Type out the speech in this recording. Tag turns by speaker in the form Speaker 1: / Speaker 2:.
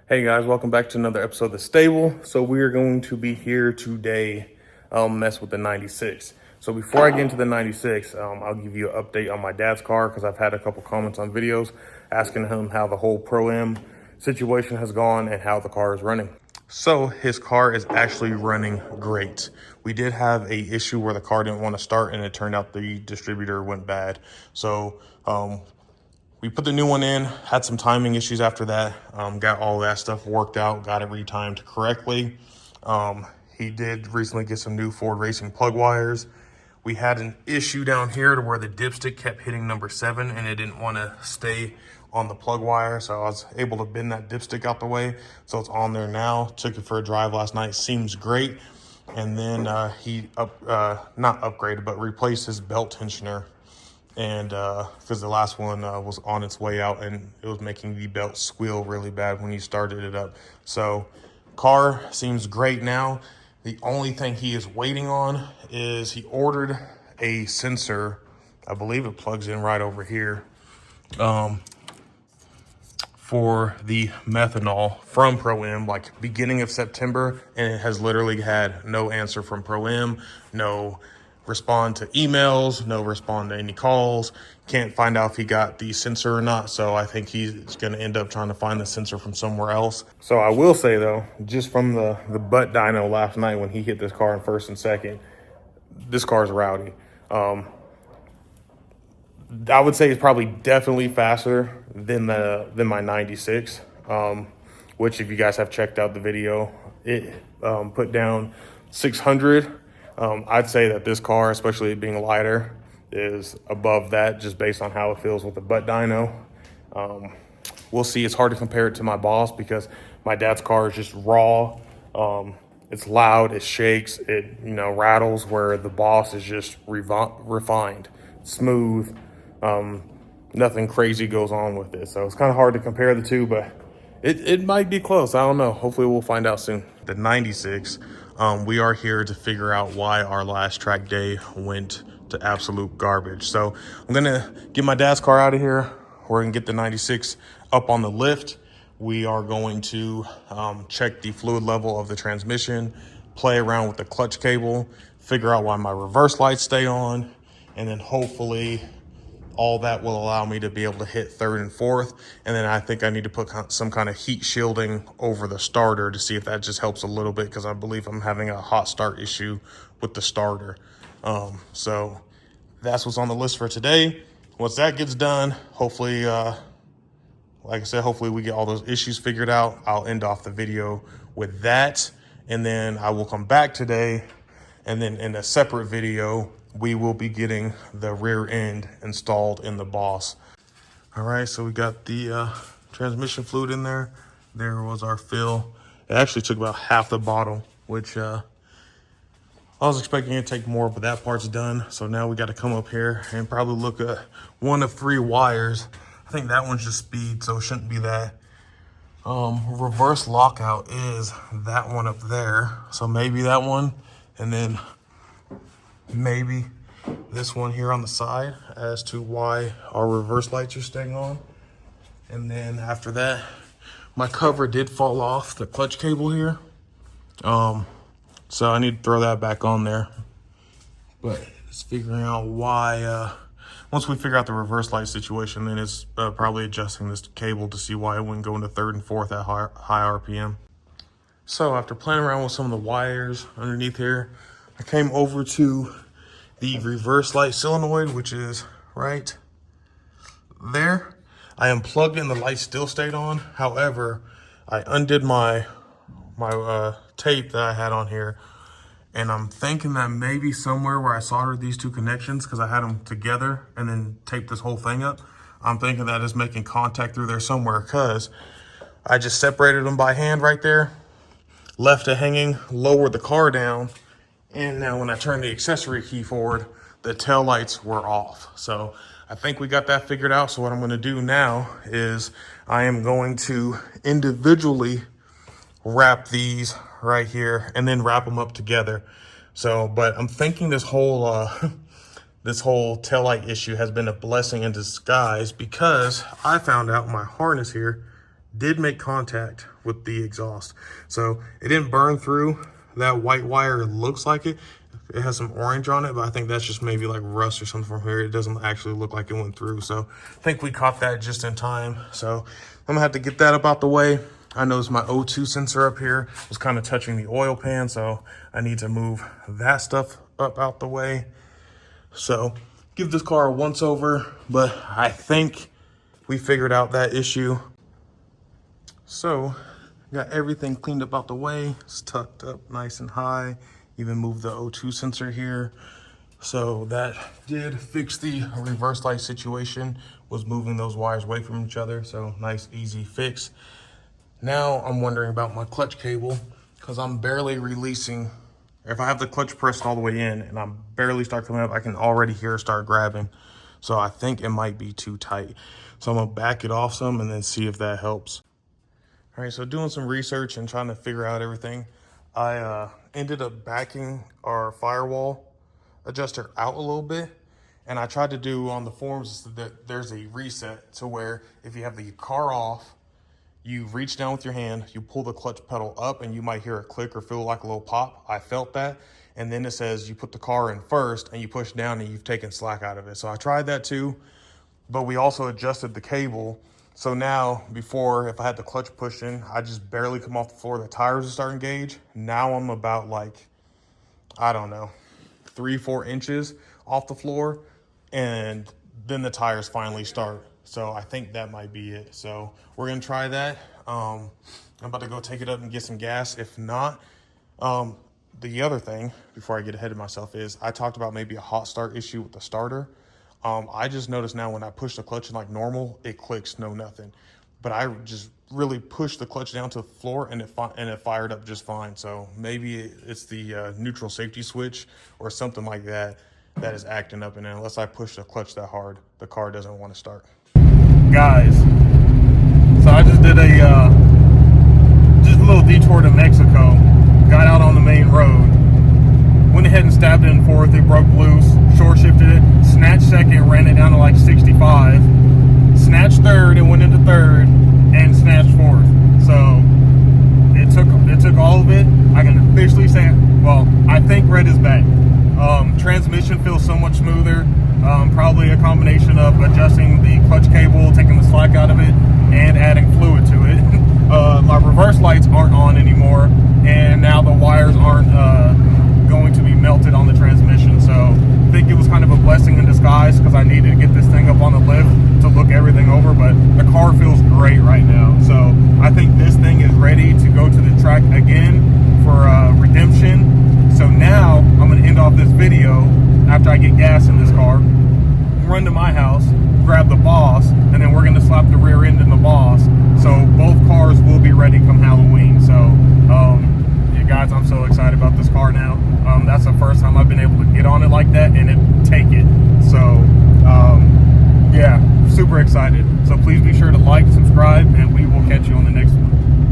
Speaker 1: Hey guys, welcome back to another episode of The Stable. So we are going to be here today, mess with the 96. So before I get into the 96, I'll give you an update on my dad's car because I've had a couple comments on videos asking him how the whole Pro-Am situation has gone and how the car is running. So his car is actually running great. We did have a issue where the car didn't want to start and it turned out the distributor went bad. So we put the new one in, had some timing issues after that, got all that stuff worked out, got it retimed correctly. He did recently get some new Ford Racing plug wires. We had an issue down here to where the dipstick kept hitting number 7 and it didn't want to stay on the plug wire. So I was able to bend that dipstick out the way. So it's on there now. Took it for a drive last night. Seems great. And then he not upgraded, but replaced his belt tensioner. And because the last one was on its way out and it was making the belt squeal really bad when you started it up. So car seems great now. The only thing he is waiting on is he ordered a sensor. I believe it plugs in right over here for the methanol from Pro-Am, like beginning of September, and it has literally had no answer from Pro-Am, no respond to emails, no respond to any calls. Can't find out if he got the sensor or not. So I think he's going to end up trying to find the sensor from somewhere else. So I will say though, just from the butt dyno last night when he hit this car in first and second, this car is rowdy. I would say it's probably definitely faster than my 96, which if you guys have checked out the video, it put down 600. I'd say that this car, especially it being lighter, is above that just based on how it feels with the butt dyno. We'll see. It's hard to compare it to my Boss because my dad's car is just raw. It's loud, it shakes, it rattles, where the Boss is just refined, smooth. Nothing crazy goes on with it. So it's kind of hard to compare the two, but it might be close. I don't know. Hopefully we'll find out soon. The 96, we are here to figure out why our last track day went to absolute garbage. So I'm going to get my dad's car out of here. We're going to get the 96 up on the lift. We are going to check the fluid level of the transmission, play around with the clutch cable, figure out why my reverse lights stay on, and then hopefully all that will allow me to be able to hit third and fourth. And then I think I need to put some kind of heat shielding over the starter to see if that just helps a little bit, because I believe I'm having a hot start issue with the starter. So that's what's on the list for today. Once that gets done, hopefully, like I said, hopefully we get all those issues figured out. I'll end off the video with that. And then I will come back today, and then in a separate video, we will be getting the rear end installed in the Boss. All right, so we got the transmission fluid in there. There was our fill. It actually took about half the bottle, which I was expecting it to take more, but that part's done. So now we got to come up here and probably look at one of 3 wires. I think that one's just speed, so it shouldn't be that. Reverse lockout is that one up there. So maybe that one, and then maybe this one here on the side as to why our reverse lights are staying on. And then after that, my cover did fall off the clutch cable here. So I need to throw that back on there. But it's figuring out why, once we figure out the reverse light situation, then it's probably adjusting this cable to see why it wouldn't go into third and fourth at high RPM. So after playing around with some of the wires underneath here, I came over to the reverse light solenoid, which is right there. I unplugged it and the light still stayed on. However, I undid my tape that I had on here, and I'm thinking that maybe somewhere where I soldered these 2 connections, because I had them together and then taped this whole thing up, I'm thinking that is making contact through there somewhere, because I just separated them by hand right there, left it hanging, lowered the car down, and now when I turn the accessory key forward, the tail lights were off. So I think we got that figured out. So what I'm going to do now is I am going to individually wrap these right here and then wrap them up together. So, but I'm thinking this whole taillight issue has been a blessing in disguise, because I found out my harness here did make contact with the exhaust. So it didn't burn through that white wire. It looks like it. It has some orange on it, but I think that's just maybe like rust or something from here. It doesn't actually look like it went through. So I think we caught that just in time. So I'm gonna have to get that up out the way. I noticed my O2 sensor up here was kind of touching the oil pan, so I need to move that stuff up out the way. So give this car a once over, but I think we figured out that issue. So got everything cleaned up out the way. It's tucked up nice and high. Even moved the O2 sensor here. So that did fix the reverse light situation, was moving those wires away from each other. So nice, easy fix. Now I'm wondering about my clutch cable, because I'm barely releasing. If I have the clutch pressed all the way in and I'm barely start coming up, I can already hear it start grabbing. So I think it might be too tight. So I'm gonna back it off some and then see if that helps. All right, so doing some research and trying to figure out everything, I ended up backing our firewall adjuster out a little bit. And I tried to do on the forums that there's a reset to where if you have the car off, you reach down with your hand, you pull the clutch pedal up and you might hear a click or feel like a little pop. I felt that. And then it says you put the car in first and you push down and you've taken slack out of it. So I tried that too, but we also adjusted the cable. So now, before, if I had the clutch pushed in, I just barely come off the floor. The tires are starting to engage. Now I'm about like, I don't know, 3-4 inches off the floor. And then the tires finally start. So I think that might be it. So we're gonna try that. I'm about to go take it up and get some gas. If not, the other thing, before I get ahead of myself, is I talked about maybe a hot start issue with the starter. I just noticed now when I push the clutch in like normal, it clicks, no nothing. But I just really pushed the clutch down to the floor and it fired up just fine. So maybe it's the neutral safety switch or something like that that is acting up. And unless I push the clutch that hard, the car doesn't want to start. Guys, so I just did a little detour to Mexico. Got out on the main road. Went ahead and stabbed it in fourth. It broke loose. Short shifted it. Snatched second. Ran it down to like 65. Snatched third and went into third. And snatched fourth. So it took all of it. I can officially say, well, I think red is back. Transmission feels so much smoother. Probably a combination of adjusting the clutch cable, taking the slack out of it, and adding fluid to it. My reverse lights aren't on anymore, and now the wires aren't going to be melted on the transmission. So I think it was kind of a blessing in disguise, because I needed to get this thing up on the lift to look everything over, but the car feels great right now. So I think this thing is ready to go to the track again for redemption. So now I'm going to end off this video after I get gas in this car, run to my house, grab the Boss, and then we're going to slap the rear end in the Boss. So both cars will be ready come Halloween. So yeah, guys, I'm so excited about this car now. That's the first time I've been able to get on it like that and take it. So yeah, super excited. So please be sure to like, subscribe, and